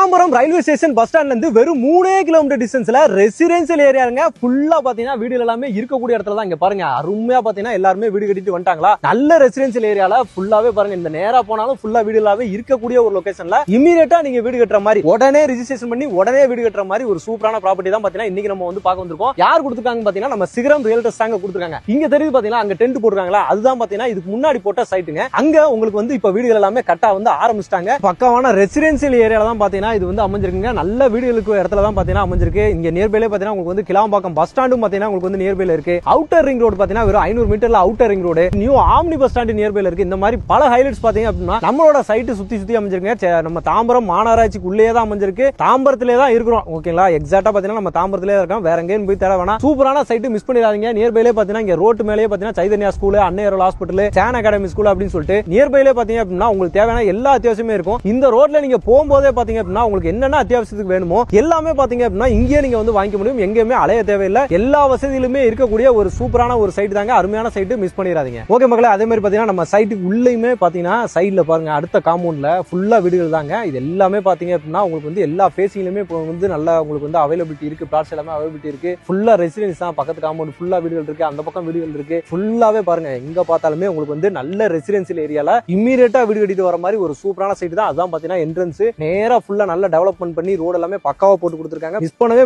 Tambaram railway station bus ஸ்டாண்ட்ல இருந்து வெறும் 3 கிலோமீட்டர் டிஸ்டன்ஸ்ல ரெசிடென்சியல் ஏரியாங்க. ஃபுல்லா பாத்தீங்கன்னா வீடுகள் எல்லாமே இருக்கக்கூடிய இடத்துல தான். இங்க பாருங்க, அருமையா பாத்தீங்கன்னா எல்லாருமே வீடு கட்டிட்டு வந்துட்டாங்களா. நல்ல ரெசிடென்சியல் ஏரியால ஃபுல்லாவே பாருங்க, இந்த நேரா போனாலும் ஃபுல்லா வீடுகளாவே இருக்கக்கூடிய ஒரு லொகேஷன்ல இமீடியட்டா நீங்க வீடு கட்டுற மாதிரி, உடனே ரெஜிஸ்ட்ரேஷன் பண்ணி உடனே வீடு கட்டுற மாதிரி ஒரு சூப்பரான ப்ராப்பர்ட்டி தான் பாத்தீங்கன்னா இன்னைக்கு நம்ம வந்து பார்க்க வந்திருக்கோம். யார் கொடுத்துருக்காங்க பாத்தீங்கன்னா நம்ம சிகரம் ரியல்டர்ஸ் தாங்க கொடுத்துருக்காங்க. இங்க தெரியுது பாத்தீங்கன்னா அங்க டென்ட் போட்டுருக்காங்களா, அதுதான் பாத்தீங்கன்னா இதுக்கு முன்னாடி போட்ட சைட்டுங்க. அங்க உங்களுக்கு வந்து இப்ப வீடுகள் எல்லாமே கட்டா வந்து ஆரம்பிச்சிட்டாங்க. பக்கமான ரெசிடென்சியல் ஏரியால தான் பாத்தீங்கன்னா இது வந்து அமைஞ்சிருக்குங்க. நல்ல வீடுகளுக்கு இடத்துல தான் பாத்தீங்கன்னா அமைஞ்சிருக்கு. இங்க நியர்பைல பாத்தீங்கன்னா உங்களுக்கு வந்து கிளாம்பாக்கம் பஸ் ஸ்டாண்டும் பாத்தீங்கன்னா உங்களுக்கு வந்து நியர்பைல இருக்கு. அவுட்டர் ரிங் ரோடு பாத்தீங்கன்னா வெறும் 500 மீட்டர்ல outer ring road, new omni bus stand நியர்பைல இருக்கு. இந்த மாதிரி பல ஹைலைட்ஸ் பாத்தீங்க அப்படின்னா நம்மளோட சைட் சுத்தி அமைஞ்சிருக்குங்க. நம்ம தாம்பரம் மாநகராட்சிக்குள்ளேயே தான் அமைஞ்சிருக்கு. தாம்பரத்திலே தான் இருக்கிறோம். ஓகேங்களா, எக்ஸாக்ட்டா பாத்தீங்கன்னா நம்ம தாம்பரத்திலே இருக்கோம். வேற எங்கேயும் போய் தேட வேணாம். சூப்பரான சைட், மிஸ் பண்ணிடாதீங்க. நியர்பைலே பாத்தீங்கன்னா இங்க ரோட் மேலேயே பாத்தீங்கன்னா சைதன்யா ஸ்கூல், அன்னையர் ஹாஸ்பிட்டல், சான் அகாடமி ஸ்கூல் அப்படின்னு சொல்லிட்டு நியர்பைலே பாத்தீங்க அப்படின்னா உங்களுக்கு தேவையான எல்லா அத்தியாவசியமே இருக்கும். இந்த ரோட்ல நீங்க போகும்போதே பாத்தீங்க அப்படின்னா உங்களுக்கு என்னென்ன அத்தியாவசியத்துக்கு வேணுமோ எல்லாமே பாத்தீங்க அப்படின்னா இங்கே நீங்க வந்து வாங்கிக்க முடியும். எங்கேயுமே அலைய தேவையில்லை. எல்லா வசதியிலுமே இருக்கக்கூடிய ஒரு சூப்பரான ஒரு சைட் தாங்க. அருமையான சைட், மிஸ் பண்ணிடாதீங்க. ஓகே மக்களே, அதே மாதிரி பாத்தீங்கன்னா நம்ம சைட்டுக்கு உள்ளேயுமே பாத்தீங்கன்னா சைட்ல பாருங்க, அடுத்த காம்பவுண்ட்ல ஃபுல்லா வீடுகள் தாங்க. இது எல்லாமே பாத்தீங்க அப்படின்னா உங்களுக்கு வந்து எல்லா ஃபேசிங்லயுமே வந்து நல்லா உங்களுக்கு வந்து அவைலபிலிட்டி இருக்கு. பிளாட்ஸ் எல்லாமே அவைலபிலிட்டி இருக்கு. ஃபுல்லா ரெசிடென்ஸ் தான். பக்கத்து காம்பவுண்ட் ஃபுல்லா வீடுகள் இருக்கு. அந்த பக்கம் வீடுகள் இருக்கு. ஃபுல்லாவே பாருங்க, எங்க பார்த்தாலுமே உங்களுக்கு வந்து நல்ல ரெசிடென்சியல் ஏரியால இம்மீடியட்டா வீடு கட்டிட்டு வர மாதிரி ஒரு சூப்பரான சைட் தான். அதான் பாத்தீங்கன்னா என்ட்ரன்ஸ் நேரா ஃபுல்லா நல்லா டெவலப்மெண்ட் பண்ணி ரோடு எல்லாமே பக்காவா போட்டு கொடுத்துருக்காங்க.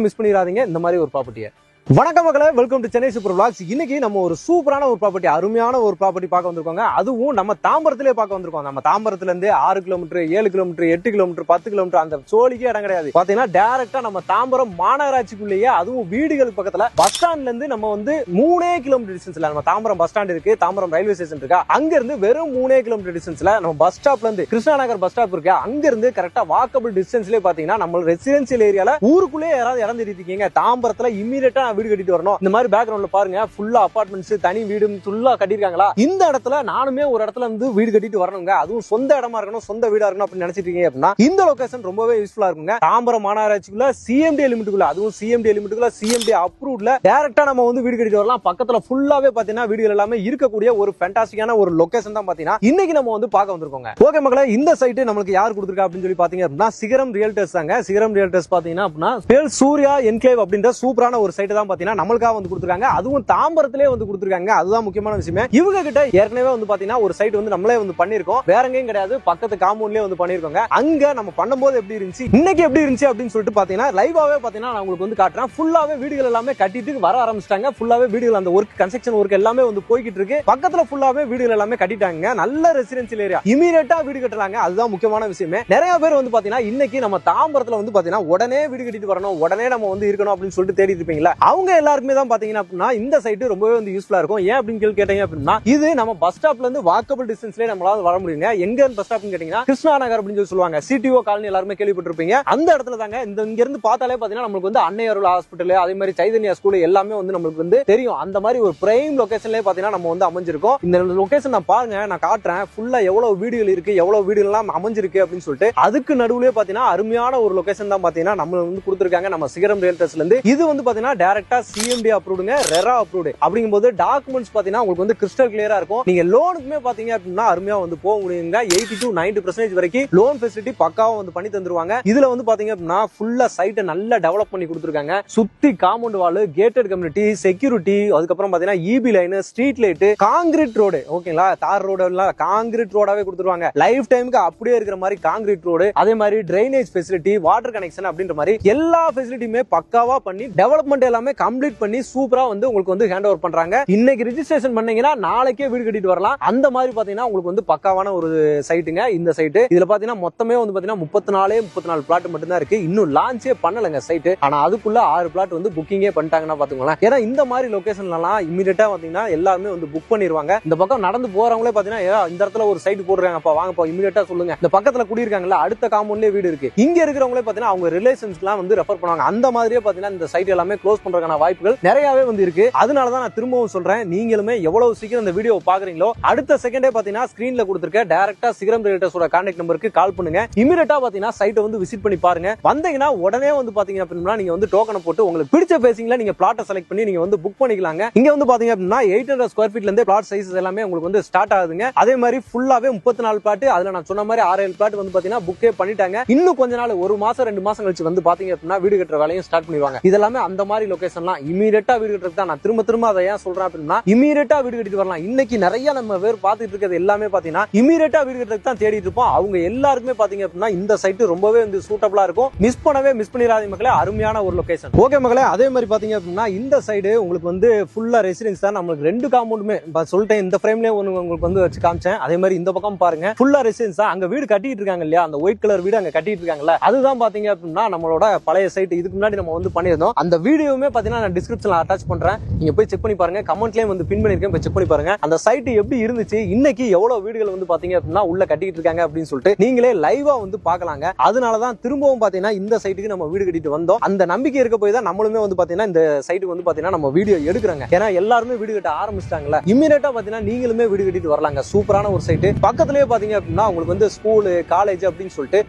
மிஸ் பண்ணிடாதீங்க இந்த மாதிரி ஒரு ப்ராப்பர்ட்டியை. வணக்கம் மக்களே, welcome to Chennai super vlogs. இன்னைக்கு நம்ம ஒரு சூப்பரான ஒரு ப்ராப்பர்ட்டி, அருமையான ஒரு ப்ராப்பர்ட்டி பார்க்க வந்திருக்கோங்க. அதுவும் நம்ம தாம்பரத்திலே பார்க்க வந்திருக்கோம். நம்ம தாம்பரத்துல இருந்து 6 கிலோமீட்டர், 7 கிலோமீட்டர், 8 கிலோமீட்டர், 10 கிலோமீட்டர் அந்த சோழிக்கே இடம் கிடையாது. பாத்தீங்கன்னா டைரக்டா நம்ம தாம்பரம் மாநகராட்சிக்குள்ளேயே, அதுவும் வீடுகள் பக்கத்துல பஸ் ஸ்டாண்ட்ல இருந்து நம்ம வந்து 3 கிலோமீட்டர் டிஸ்டன்ஸ்ல நம்ம தாம்பரம் பஸ் ஸ்டாண்ட் இருக்கு, தாம்பரம் ரயில்வே ஸ்டேஷன் இருக்கா, அங்க இருந்து வெறும் 3 கிலோமீட்டர் டிஸ்டன்ஸ்ல நம்ம பஸ் ஸ்டாப்ல இருந்து கிருஷ்ணா நகர் பஸ் ஸ்டாப் இருக்கு, அங்க இருந்து கரெக்டா வாக்கபிள் டிஸ்டன்ஸ்லயே பாத்தீங்கன்னா நம்ம ரெசிடென்சியல் ஏரியால ஊருக்குள்ளே யாராவது இடம் தெரிவிக்கீங்க, தாம்பரத்துல இம்மீடியட்டா வீடு கட்டிட்டு வரணும். இந்த மாதிரி பேக்ரவுண்ட்ல பாருங்க, ஃபுல்லா அபார்ட்மெண்ட்ஸ், தனி வீடு ஃபுல்லா கட்டிருக்காங்களா. இந்த இடத்துல நானுமே ஒரு இடத்துல வந்து வீடு கட்டிட்டு வரணுங்க. அதுவும் சொந்த இடமா இருக்கணும், சொந்த வீடா இருக்கணும் அப்படின்னு நினைச்சிட்டு இருக்கீங்க அப்படின்னா இந்த லொகேஷன் ரொம்பவே யூஸ்ஃபுல்லா இருக்குங்க. தாம்பரம் மாநகராட்சிக்குள்ள சிஎம்டி லிமிட்டுக்குள்ள, அதுவும் சிஎம்டி லிமிட்டுக்குள்ள சிஎம்டி அப்ரூவ்ட்ல டைரக்டா நம்ம வந்து வீடு கட்டிட்டு வரலாம். பக்கத்துல ஃபுல்லாவே பாத்தீங்கன்னா வீடுகள் எல்லாமே இருக்கக்கூடிய ஒரு ஃபேண்டாஸ்டிக்கான ஒரு லொகேஷன் தான் பாத்தீங்கன்னா இன்னைக்கு நம்ம வந்து பார்க்க வந்திருக்கோங்க. ஓகே மக்களே, இந்த சைட் நம்மளுக்கு யார் கொடுத்திருக்கா அப்படின்னு சொல்லி பாத்தீங்க அப்படின்னா சிகரம் ரியல்டர்ஸ் தாங்க. சிகரம் ரியல்டர்ஸ் பாத்தீங்கன்னா அப்படின்னா சூர்யா என்க்ளேவ் அப்படின்ற சூப்பரான ஒரு சைட் தான் பாத்தீங்கன்னா நம்மளுக்காக வந்து கொடுத்திருக்காங்க. அதுவும் தாம்பரத்திலே வந்து கொடுத்திருக்காங்க. அதுதான் முக்கியமான விஷயம். இவங்க கிட்ட ஏற்கனவே வந்து பாத்தீங்கன்னா ஒரு சைட் வந்து நம்மளே வந்து பண்ணிருக்கோம். வேற எங்கேயும் கிடையாது, பக்கத்து காம்பவுண்ட்லயே வந்து பண்ணிருக்கோங்க. அங்க நம்ம பண்ணும்போது எப்படி இருந்துச்சு, இன்னைக்கு எப்படி இருந்துச்சு அப்படின்னு சொல்லிட்டு பாத்தீங்கன்னா லைவாவே பாத்தீங்கன்னா நான் உங்களுக்கு வந்து காட்டுறேன். ஃபுல்லாவே வீடுகள் எல்லாமே கட்டிட்டு வர ஆரம்பிச்சிட்டாங்க. ஃபுல்லாவே வீடுகள் அந்த ஒர்க், கன்ஸ்ட்ரக்ஷன் ஒர்க் எல்லாமே வந்து போய்கிட்டு இருக்கு. பக்கத்துல ஃபுல்லாவே வீடுகள் எல்லாமே கட்டிட்டாங்க. நல்ல ரெசிடென்சியல் ஏரியா, இமீடியட்டா வீடு கட்டுறாங்க. அதுதான் முக்கியமான விஷயமே. நிறைய பேர் வந்து பாத்தீங்கன்னா இன்னைக்கு நம்ம தாம்பரத்துல வந்து பாத்தீங்கன்னா உடனே வீடு கட்டிட்டு வரணும், உடனே நம்ம வந்து இருக்கணும் அப்படின்னு சொல்லிட்டு தேடிட்டு இருப்பீங்களா, அவங்க எல்லாருக்குமே தான் பாத்தீங்கன்னா அப்படின்னா இந்த சைட் ரொம்பவே வந்து யூஸ்ஃபுல்லா இருக்கும். ஏன் அப்படின்னு கேட்டீங்க அப்படின்னா இது நம்ம பஸ் ஸ்டாப்ல இருந்து வாக்கபிள் டிஸ்டன்ஸ்லயே நம்மளால வர முடியுங்க. எங்க பஸ் ஸ்டாப்னு கேட்டீங்கன்னா கிருஷ்ணா நகர் அப்படின்னு சொல்லி சொல்லுவாங்க. சிடிஓ காலனி எல்லாருமே கேள்விப்பட்டிருப்பீங்க. அந்த இடத்துல தாங்க. இங்க இருந்து பார்த்தாலே பாத்தீங்கன்னா நமக்கு வந்து அன்னையர் ஹாஸ்பிட்டல், அதே மாதிரி சைதன்யா ஸ்கூல் எல்லாமே வந்து நமக்கு வந்து தெரியும். அந்த மாதிரி ஒரு பிரைம் லொகேஷன்லயே பாத்தீங்கன்னா நம்ம வந்து அமைஞ்சிருக்கோம். இந்த லொகேஷன் நான் பாருங்க, நான் காட்டுறேன். ஃபுல்லா எவ்வளவு வீடுகள் இருக்கு, எவ்வளவு வீடுகள் எல்லாம் அமைஞ்சிருக்கு அப்படின்னு சொல்லிட்டு அதுக்கு நடுவுலயே பாத்தீங்கன்னா அருமையான ஒரு லொகேஷன் தான் பாத்தீங்கன்னா நம்ம வந்து கொடுத்திருக்காங்க நம்ம சிகரம் ரியல்டர்ஸ்ல இருந்து. இது வந்து பாத்தீங்கன்னா டைரக்டா சிஎம்டி அப்ரூவ்டுங்க, ரெரா அப்ரூவ்டு. அப்படிங்கும்போது டாக்குமெண்ட்ஸ் பாத்தீங்கன்னா உங்களுக்கு வந்து கிறிஸ்டல் கிளியரா இருக்கும். நீங்க லோனுக்குமே பாத்தீங்க அப்படின்னா அருமையா வந்து போக முடியுங்க. 80 to 90% வரைக்கும் லோன் ஃபெசிலிட்டி பக்காவா வந்து பண்ணி தந்துருவாங்க. இதுல வந்து பாத்தீங்க அப்படின்னா ஃபுல்லா சைட்டை நல்லா டெவலப் பண்ணி கொடுத்துருக்காங்க. சுத்தி compound wall, gated community, security, அதுக்கப்புறம் பாத்தீங்கன்னா EB line, street light, concrete road. ஓகேங்களா, தார் ரோடு எல்லாம் காங்கிரீட் ரோடாவே கொடுத்துருவாங்க. லைஃப் டைமுக்கு அப்படியே இருக்கிற மாதிரி காங்கிரீட் ரோடு, அதே மாதிரி டிரைனேஜ் ஃபெசிலிட்டி, வாட்டர் கனெக்ஷன் அப்படின்ற மாதிரி எல்லா ஃபெசிலிட்டியுமே பக்காவா பண்ணி டெவலப்மெண்ட் எல்லாமே கம்ப்ளீட் பண்ணி சூப்பரா வந்து உங்களுக்கு வந்து ஹேண்ட் ஓவர் பண்றாங்க. இன்னைக்கு ரெஜிஸ்ட்ரேஷன் பண்ணீங்கன்னா நாளைக்கே வீடு கட்டிட்டு வரலாம். அந்த மாதிரி பாத்தீங்கன்னா உங்களுக்கு வந்து பக்காவான ஒரு சைட்டுங்க இந்த சைட். இதுல பாத்தீங்கன்னா மொத்தமே வந்து பாத்தீங்கன்னா 34 பிளாட் மட்டும் தான் இருக்கு. இன்னும் லான்ச்சே பண்ணலங்க சைட். ஆனா அதுக்குள்ள 6 பிளாட் வந்து புக்கிங்கே பண்ணிட்டாங்கன்னா பாத்துங்களேன். ஏன்னா இந்த மாதிரி லொகேஷன்லாம் இமிடியேட்டா பாத்தீங்கன்னா எல்லாருமே வந்து புக் பண்ணிடுவாங்க. இந்த பக்கம் நடந்து போறவங்களே பாத்தீங்கன்னா இந்த இடத்துல ஒரு சைட் போடுறாங்கப்பா, வாங்கப்பா இமிடியேட்டா சொல்லுங்க. இந்த பக்கத்துல குடியிருக்காங்கல்ல, அடுத்த காம்பவுண்ட்லயே வீடு இருக்கு. இங்க இருக்கிறவங்களே பாத்தீங்கன்னா அவங்க ரிலேஷன்ஸ்லாம் வந்து ரெஃபர் பண்ணுவாங்க. அந்த மாதிரியே பாத்தீங்கன்னா இந்த சைட் எல்லாமே க்ளோஸ் பண்ற போறதுக்கான வாய்ப்புகள் நிறையவே வந்து இருக்கு. அதனாலதான் நான் திரும்பவும் சொல்றேன், நீங்களுமே எவ்வளவு சீக்கிரம் இந்த வீடியோ பாக்குறீங்களோ அடுத்த செகண்டே பாத்தீங்கன்னா ஸ்கிரீன்ல கொடுத்திருக்க டைரக்டா சிகரம் ரியல்டர்ஸோட கான்டாக்ட் நம்பருக்கு கால் பண்ணுங்க. இமிடியேட்டா பாத்தீங்கன்னா சைட்டை வந்து விசிட் பண்ணி பாருங்க. வந்தீங்கன்னா உடனே வந்து பாத்தீங்க அப்படின்னா நீங்க வந்து டோக்கனை போட்டு உங்களுக்கு பிடிச்ச பேசிங்ல நீங்க பிளாட்டை செலக்ட் பண்ணி நீங்க வந்து புக் பண்ணிக்கலாங்க. இங்க வந்து பாத்தீங்க அப்படின்னா 800 ஸ்கொயர் ஃபீட்ல இருந்து பிளாட் சைஸ் எல்லாமே உங்களுக்கு வந்து ஸ்டார்ட் ஆகுதுங்க. அதே மாதிரி ஃபுல்லாவே 34 பிளாட், அதுல நான் சொன்ன மாதிரி 6-7 பிளாட் வந்து பாத்தீங்கன்னா புக்கே பண்ணிட்டாங்க. இன்னும் கொஞ்ச நாள், ஒரு மாசம் 2 மாசம் கழிச்சு வந்து பாத்தீங்க அப்படின்னா வீடு கட்டுற வேலையும் ஸ்டார்ட் பண்ணிடுவாங்க. இதெல்லாமே அந்த மாதிரி லொகேஷன்லாம் இமீடியட்டா வீடு கட்டுறது தான். நான் திரும்ப அதை ஏன் சொல்றேன் அப்படின்னா, இமீடியட்டா வீடு கட்டிட்டு வரலாம். இன்னைக்கு நிறைய நம்ம பேர் பார்த்துட்டு இருக்கிறது எல்லாமே பாத்தீங்கன்னா இமீடியட்டா வீடு கட்டுறதுக்கு தான் தேடிட்டு இருப்போம். அவங்க எல்லாருக்குமே பாத்தீங்க அப்படின்னா இந்த சைட் ரொம்பவே வந்து சூட்டபிளா இருக்கும். மிஸ் பண்ணிடாதீங்க மக்களே, அருமையான ஒரு லொகேஷன். ஓகே மக்களே, அதே மாதிரி பாத்தீங்க அப்படின்னா இந்த சைடு உங்களுக்கு வந்து ஃபுல்லா ரெசிடென்ஸ் தான். நம்மளுக்கு 2 காம்பவுண்டுமே சொல்லிட்டேன், இந்த ஃப்ரேம்லயே உங்களுக்கு வந்து வச்சு காமிச்சேன். அதே மாதிரி இந்த பக்கம் பாருங்க, ஃபுல்லா ரெசிடென்ஸ் தான். அங்க வீடு கட்டிட்டு இருக்காங்க இல்லையா, அந்த ஒயிட் கலர் வீடு அங்க கட்டிட்டு இருக்காங்கல்ல, அதுதான் பாத்தீங்க அப்படின்னா நம்மளோட பழைய சைட். இதுக்கு முன்னாடி நம்ம வந்து பண்ணியிருந்தோம். அந்த வீடியோவுமே பாத்தீங்கன்னா நான் டிஸ்கிரிப்ஷன்ல அட்டாச் பண்றேன், நீங்க போய் செக் பண்ணி பாருங்க. கமெண்ட்லயும் வந்து பின் பண்ணிருக்கேன், போய் செக் பண்ணி பாருங்க. அந்த சைட் எப்படி இருந்துச்சு, இன்னைக்கு எவ்வளவு வீடுகள் வந்து பாத்தீங்க அப்படின்னா உள்ள கட்டிட்டு இருக்காங்க அப்படின்னு சொல்லிட்டு நீங்களே லைவா வந்து பாக்கலாங்க. அதனாலதான் திரும்பவும் பாத்தீங்கன்னா இந்த சைட்டுக்கு நம்ம வீடு கட்டிட்டு வந்தோம். அந்த நம்பிக்கை இருக்க போய் தான் நம்மளுமே வந்து பாத்தீங்கன்னா இந்த சைட்டுக்கு வந்து பாத்தீங்கன்னா நம்ம வீடியோ எடுக்கிறோங்க. ஏன்னா எல்லாருமே வீடு கட்ட ஆரம்பிச்சிட்டாங்கல்ல, இமிடியேட்டா பாத்தீங்கன்னா நீங்களுமே வீடு கட்டிட்டு வரலாங்க. சூப்பரான ஒரு சைட். பக்கத்துலயே பாத்தீங்க அப்படின்னா உங்களுக்கு வந்து ஸ்கூல், காலேஜ் அப்படின்னு சொல்லிட்டு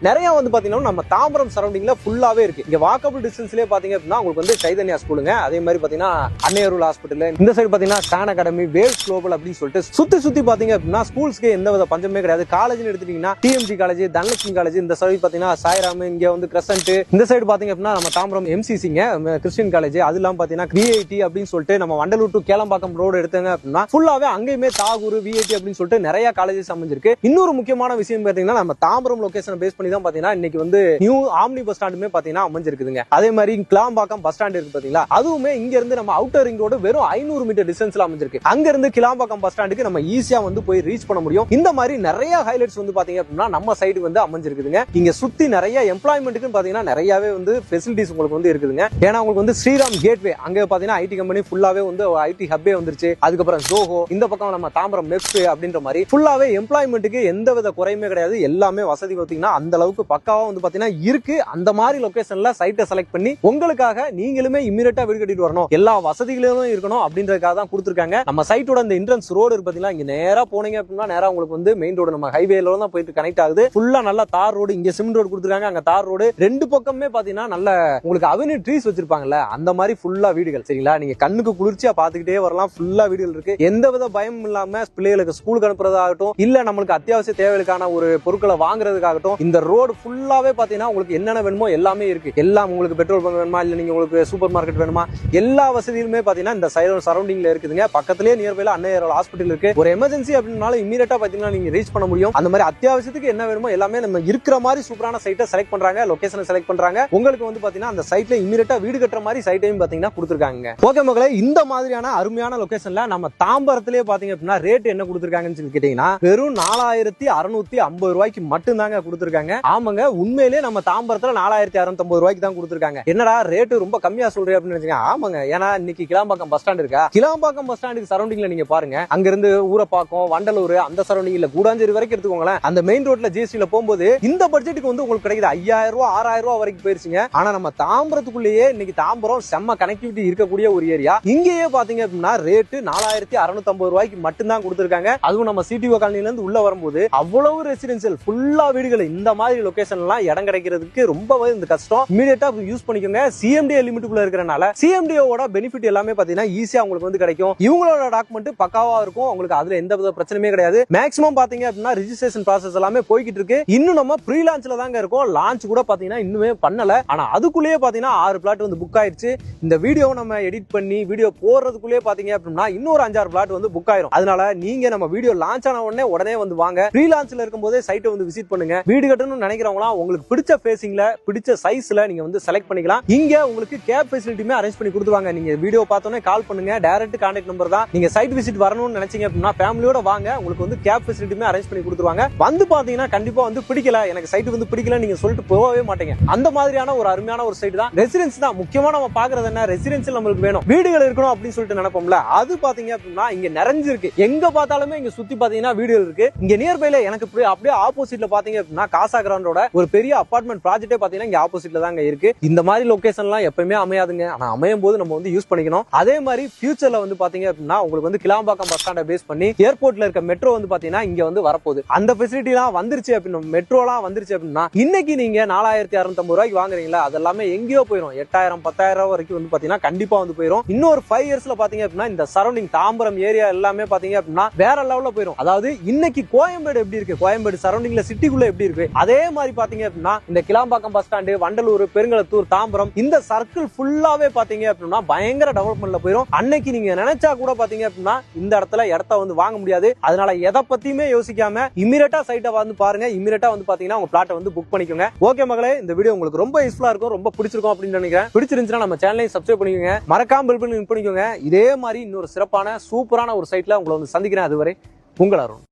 நிறைய வந்து பாத்தீங்கன்னா நம்ம தாம்பரம் சரௌண்டிங்ல ஃபுல்லாவே இருக்கு. இங்க வாக்கபிள் டிஸ்டன்ஸ்லயே பாத்தீங்க அப்படின்னா உங்களுக்கு வந்து சைதன்யா ஸ்கூலுங்க, அதே மாதிரி பாத்தீங்கன்னா அன்னையருள் ஹாஸ்பிட்டல், இந்த சைடு பாத்தீங்கன்னா ஸ்டான் அகாடமி, வேல்ஸ் குளோபல் அப்படின்னு சொல்லிட்டு சுத்தி பாத்தீங்க அப்படின்னா ஸ்கூல்ஸ்க்கு எந்த வித பஞ்சமே கிடையாது. காலேஜ்னு எடுத்துட்டீங்கன்னா டிஎம்ஜி காலேஜ், தனலட்சுமி காலேஜ், இந்த சைடு பாத்தீங்கன்னா சாய்ராம், இங்க வந்து கிரசன்ட், இந்த சைடு பாத்தீங்க அப்படின்னா நம்ம தாம்பரம் எம்சிசிங்க கிறிஸ்டியன் காலேஜ், அதெல்லாம் பாத்தீங்கன்னா விஐடி அப்படின்னு சொல்லிட்டு நம்ம வண்டலூர் டு கேளம்பாக்கம் ரோடு எடுத்தாங்க அப்படின்னா ஃபுல்லாவே அங்கேயுமே தாகூர், விஐடி அப்படின்னு சொல்லிட்டு நிறைய காலேஜஸ் அமைஞ்சிருக்கு. இன்னொரு முக்கியமான விஷயம் பாத்தீங்கன்னா நம்ம தாம்பரம் லொகேஷன் பேஸ் பண்ணி தான் பாத்தீங்கன்னா இன்னைக்கு வந்து நியூ ஆம்னி பஸ் ஸ்டாண்டுமே பாத்தீங்கன்னா அமைஞ்சிருக்குதுங்க. அதே மாதிரி கிளாம்பாக்கம் பஸ் ஸ்டாண்ட் இருக்கு பாத்தீங்களா, அதுவுமே இங்க இருந்து நம்ம அவுட்டர் ரிங் ரோடு வெறும் 500 மீட்டர் டிஸ்டன்ஸ்ல அமைஞ்சிருக்கு. அங்க இருந்து கிளாம்பாக்கம் பஸ் ஸ்டாண்டுக்கு நம்ம ஈஸியா வந்து போய் ரீச் பண்ண முடியும். இந்த மாதிரி நிறைய ஹைலைட்ஸ் வந்து பாத்தீங்க அப்படின்னா நம்ம சைடு வந்து அமைஞ்சிருக்குதுங்க. இங்க சுத்தி நிறைய எம்ப்ளாய்மெண்ட்டுக்கு பாத்தீங்கன்னா நிறையவே வந்து ஃபெசிலிட்டிஸ் உங்களுக்கு வந்து இருக்குதுங்க. ஏன்னா உங்களுக்கு வந்து ஸ்ரீராம் கேட்வே, அங்க பாத்தீங்கன்னா ஐடி கம்பெனி ஃபுல்லாவே வந்து ஐடி ஹப்பே வந்துருச்சு. அதுக்கப்புறம் ஜோஹோ, இந்த பக்கம் நம்ம தாம்பரம் மெப்ஸ் அப்படின்ற மாதிரி ஃபுல்லாவே எம்ப்ளாய்மெண்ட்டுக்கு எந்த வித குறையுமே கிடையாது. எல்லாமே வசதி பாத்தீங்கன்னா அந்த அளவுக்கு பக்காவா வந்து பாத்தீங்கன்னா இருக்கு. அந்த மாதிரி லொகேஷன்ல சைட்டை செலக்ட் பண்ணி உங்களுக்காக நீங்களுமே இமிடியேட்டா வீடு கட்டிட்டு வரணும், எல்லா வசதிகளும் இருக்கணும் அப்படின்றதுக்காக தான் கொடுத்துருக்காங்க. நம்ம சைட்டோட இந்த என்ட்ரன்ஸ் ரோடு இருக்கு பாத்தீங்கன்னா, இங்க நேரா போனீங்க அப்படின்னா நேரா உங்களுக்கு வந்து மெயின் ரோடு நம்ம ஹைவேல தான் போயிட்டு கனெக்ட் ஆகுது. ஃபுல்லா நல்லா தார் ரோடு, இங்க சிமெண்ட் ரோடு கொடுத்துருக்காங்க, அங்க தார் ரோடு. 2 பக்கமே பாத்தீங்கன்னா நல்ல உங்களுக்கு அவென்யூ ட்ரீஸ் வச்சிருப்பாங்கல்ல, அந்த மாதிரி ஃபுல்லா வீடுகள். சரிங்களா, நீங்க கண்ணுக்கு குளிர்ச்சியா பாத்துக்கிட்டே வரலாம். ஃபுல்லா வீடுகள் இருக்கு. எந்த வித பயம் இல்லாம பிள்ளைகளுக்கு ஸ்கூலுக்கு அனுப்புறதாகட்டும், இல்ல நம்மளுக்கு அத்தியாவசிய தேவைகளுக்கான ஒரு பொருட்களை வாங்குறதுக்காகட்டும், இந்த ரோடு ஃபுல்லாவே பாத்தீங்கன்னா உங்களுக்கு என்னென்ன வேணுமோ எல்லாமே இருக்கு. எல்லாம் உங்களுக்கு பெட்ரோல் பங்க் வேணுமா, இல்ல நீங்க உங்களுக்கு சூப்பர் மார்க்கெட் வேணுமா, எல்லா வசதியுமே பாத்தீங்கன்னா இந்த சரௌண்டிங்ல இருக்குதுங்க. பக்கத்திலேயே நியர்பைல அன்னையருள் ஹாஸ்பிட்டல் இருக்கு. ஒரு எமர்ஜென்சி அப்படினால இமிடியேட்டா பாத்தீங்கன்னா நீங்க ரீச் பண்ண முடியும். அந்த மாதிரி அத்தியாவசியத்துக்கு என்ன வேணுமோ எல்லாமே நம்ம இருக்கிற மாதிரி சூப்பரான சைட்டை செலக்ட் பண்றாங்க, லொகேஷனை செலக்ட் பண்றாங்க. உங்களுக்கு வந்து பாத்தீங்கன்னா அந்த சைட்ல இமிடியேட்டா வீடு கட்டுற மாதிரி சைட்டையும் பாத்தீங்கன்னா கொடுத்துருக்காங்க. ஓகே மக்களே, இந்த மாதிரியான அருமையான லொகேஷன்ல நம்ம தாம்பரத்திலேயே பாத்தீங்க அப்படின்னா ரேட் என்ன கொடுத்துருக்காங்கன்னு சொல்லி கேட்டீங்கன்னா வெறும் 4650 ரூபாய்க்கு மட்டும் தாங்க கொடுத்துருக்காங்க. ஆமாங்க, உண்மையிலேயே நம்ம தாம்பரத்துல 4650 ரூபாய்க்கு தான் கொடுத்துருக்காங்க. என்னடா ரேட்டு ரொம்ப கம்மியா சொல்றேன் அப்படின்னு நினைச்சீங்க. ஆமாங்க, ஏன்னா இன்னைக்கு கிளாம்பாக்கம் பஸ் ஸ்டாண்ட் இருக்கா, கிளாம்பாக்கம் பஸ் ஸ்டாண்டுக்கு சரௌண்டிங்ல நீங்க பாருங்க, அங்க இருந்து ஊரப்பாக்கம், வண்டலூர், அந்த சரௌண்டிங்ல கூடாஞ்சேரி வரைக்கும் எடுத்துக்கோங்களேன். அந்த மெயின் ரோட்ல ஜிஎஸ்டில போகும்போது இந்த பட்ஜெட்டுக்கு வந்து உங்களுக்கு கிடைக்குது 5000 ரூபாய் 6000 ரூபாய் வரைக்கும் போயிருச்சுங்க. ஆனா நம்ம தாம்பரத்துக்குள்ளேயே இன்னைக்கு தாம்பரம் செம்ம கனெக்டிவிட்டி இருக்கக்கூடிய ஒரு ஏரியா. இங்கேயே பாத்தீங்க அப்படின்னா ரேட்டு 4650 ரூபாய்க்கு மட்டும் தான் கொடுத்துருக்காங்க. அதுவும் நம்ம சிடிஓ காலனில இருந்து உள்ள வரும்போது அவ்வளவு ரெசிடென்சியல் ஃபுல்லா வீடுகள். இந்த மாதிரி லொகேஷன் எல்லாம் இடம் கிடைக்கிறதுக்கு ரொம்பவே இந்த கஷ்டம். இமிடியேட்டா யூஸ் பண்ணிக்கோங்க. சிஎம்டிஏ லிமிட்டுக்குள்ள இருக்கிறனால சிஎம்டிஓட பெனிஃபிட் எல்லாமே பாத்தீங்கன்னா ஈஸியா உங்களுக்கு வந்து கிடைக்கும். இவங்களோட டாக்குமெண்ட் பக்காவா இருக்கும். உங்களுக்கு அதுல எந்த வித பிரச்சனையுமே கிடையாது. மேக்ஸிமம் பாத்தீங்க அப்படின்னா ரெஜிஸ்ட்ரேஷன் ப்ராசஸ் எல்லாமே போய்கிட்டு இருக்கு. இன்னும் நம்ம ப்ரீ லான்ச்ல தாங்க இருக்கோம். லான்ச் கூட பாத்தீங்கன்னா இன்னுமே பண்ணல. ஆனா அதுக்குள்ளேயே பாத்தீங்கன்னா 6 பிளாட் வந்து புக் ஆயிருச்சு. இந்த வீடியோ நம்ம எடிட் பண்ணி வீடியோ போடுறதுக்குள்ளே பாத்தீங்க அப்படின்னா இன்னொரு 5-6 பிளாட் வந்து புக் ஆயிரும். அதனால நீங்க நம்ம வீடியோ லான்ச் ஆன உடனே வந்து வாங்க. ப்ரீ லான்ச்ல இருக்கும்போதே சைட்டை வந்து விசிட் பண்ணுங்க. வீடு கட்டணும்னு நினைக்கிறவங்களா உங்களுக்கு பிடிச்ச ஃபேசிங்ல பிடிச்ச சைஸ்ல நீங்க வந்து செலக்ட் பண்ணிக்கலாம். இங்க உங்களுக்கு கேப் ஃபெசிலிட்டியுமே அரேஞ்ச் பண்ணி கொடுத்துருவாங்க. நீங்க வீடியோ பார்த்தோன்னே கால் பண்ணுங்க. டைரக்ட் கான்டாக்ட் நம்பர் தான். நீங்க சைட் விசிட் வரணும்னு நினைச்சீங்க அப்படின்னா ஃபேமிலியோட வாங்க. உங்களுக்கு வந்து கேப் ஃபெசிலிட்டியுமே அரேஞ்ச் பண்ணி கொடுத்துருவாங்க. வந்து பாத்தீங்கன்னா கண்டிப்பா வந்து பிடிக்கல, எனக்கு சைட் வந்து பிடிக்கல நீங்க சொல்லிட்டு போகவே மாட்டீங்க. அந்த மாதிரியான ஒரு அருமையான ஒரு சைட் தான். ரெசிடென்ஸ் தான் முக்கியமா நம்ம பாக்குறது. என்ன ரெசிடென்சியல் நம்மளுக்கு வேணும், வீடுகள் இருக்கணும் அப்படின்னு சொல்லிட்டு நினைப்போம்ல, அது பாத்தீங்க அப்படின்னா இங்க நிறைஞ்சிருக்கு. எங்க பார்த்தாலுமே இங்க சுத்தி பாத்தீங்கன்னா வீடுகள் இருக்கு. இங்க நியர்பைல எனக்கு அப்படியே ஆப்போசிட்ல பாத்தீங்க அப்படின்னா காசா கிரவுண்டோட ஒரு பெரிய அபார்ட்மெண்ட் ப்ராஜெக்டே பாத்தீங்கன்னா இங்க ஆப்போசிட்ல தாங்க இருக்கு. இந்த மாதிரி லொகேஷன் எல்லாம் எப்பவுமே அமையாதுங்க. ஆனா அமையும் போது நம்ம வந்து யூஸ் பண்ணிக்கணும். அதே மாதிரி ஃபியூச்சர்ல வந்து பாத்தீங்க அப்படின்னா உங்களுக்கு வந்து கிளாம்பாக்கம் பஸ் ஸ்டாண்டை பேஸ் பண்ணி ஏர்போர்ட்ல இருக்க மெட்ரோ வந்து பாத்தீங்கன்னா இங்க வந்து வரப்போகுது. அந்த ஃபெசிலிட்டி எல்லாம் வந்துருச்சு அப்படின்னா, மெட்ரோலாம் வந்துருச்சு அப்படின்னா இன்னைக்கு நீங்க 4650 ரூபாய்க்கு வாங்குறீங்களா அதெல்லாமே எங்கேயோ போயிடும். 8000 10,000 வரைக்கும் வந்து பாத்தீங்கன்னா கண்டிப்பா வந்து போயிடும். இன்னொரு 5 இயர்ஸ்ல பாத்தீங்க அப்படின்னா இந்த சரௌண்டிங் தாம்பரம் ஏரியா எல்லாமே பாத்தீங்க அப்படின்னா வேற லெவல்ல போயிடும். அதாவது இன்னைக்கு கோயம்பேடு எப்படி இருக்கு, கோயம்பேடு சரௌண்டிங்ல சிட்டிக்குள்ள எப்படி இருக்கு, அதே மாதிரி பாத்தீங்க அப்படின்னா இந்த கிளாம்பாக்கம் பஸ் ஸ்டாண்டு, வண்டலூர், பெருங்களத்தூர், தாம்பரம் இந்த சர்க்கிள் ஃபுல்லாவே பாத்தீங்க அப்படின்னா பயங்கர டெவலப்மெண்ட்ல போயிடும். அன்னைக்கு நீங்க நினைச்சா கூட பாத்தீங்க அப்படின்னா இந்த இடத்துல இடத்த வந்து வாங்க முடியாது. அதனால எதை பத்தியுமே யோசிக்காம இமிடியேட்டா சைட்டை வந்து பாருங்க. இமிடியேட்டா வந்து பாத்தீங்கன்னா உங்க பிளாட்டை வந்து புக் பண்ணிக்கோங்க. ஓகே மகளே, இந்த வீடியோ உங்களுக்கு ரொம்ப யூஸ்ஃபுல்லா இருக்கும், ரொம்ப பிடிச்சிருக்கும் அப்படின்னு நினைக்கிறேன். பிடிச்சிருந்துச்சுன்னா நம்ம சேனலையும் சப்ஸ்கிரைப் பண்ணிக்கோங்க, மறக்காம பெல் பண்ணி பண்ணிக்கோங்க. இதே மாதிரி இன்னொரு சிறப்பான சூப்பரான ஒரு சைட்ல உங்களை வந்து சந்திக்கிறேன். அதுவரை உங்கள் அருண்.